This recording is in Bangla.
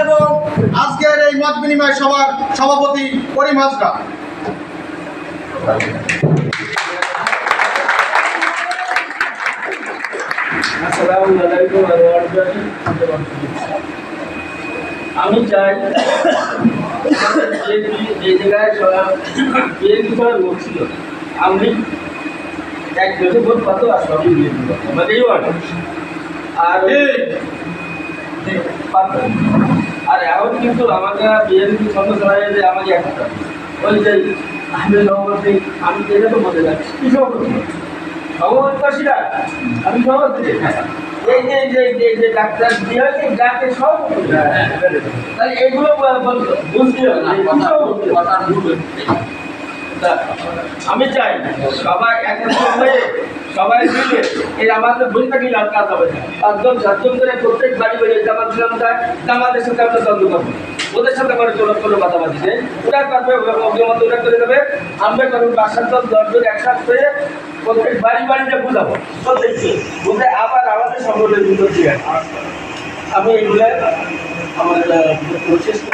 এবং আজকের এই মত বিনিময় সভার সভাপতি করিম হাজরা। আমি চাই যে জায়গায় বিএনপি করার লোক ছিল আমি এক দেশে ভোট পাতো আর সবই বিএনপি পাতো আমাদের এই ওয়ার্ড আর এখন কিন্তু আমাকে বিএনপি সদস্য যে আমাকে একটা ওই যে আমি সভাপতি আমি যেটা তো বলতে যাচ্ছি কি সভাপতি সভাপতিরা আমি সভাপতি এই যে যে যে যে ডাক্তার দিয়ে হয়েছে ডাক্তার সব তাহলে এগুলো বুঝতে হবে আমি চাই সবাই একত্রিত হয়ে সবাই মিলে এই আমাদের ভূমিকা নিয়ে কাজ হবে পাঁচজন সাতজন করে প্রত্যেক বাড়ি বাড়ি জামাত ইসলাম যায় জামাতের সাথে আমরা দ্বন্দ্ব করবো ওদের সাথে করে কোনো কথাবার্তা নেই ওরা করবে অভিমত ওরা করে দেবে আমরা করবো ৫-৭ 10 একসাথে হয়ে প্রত্যেক বাড়ি বাড়িতে বুঝাবো প্রত্যেককে বুঝে আবার আমাদের সংগঠনের ভিতর দিয়ে আমি এগুলো আমার প্রচেষ্টা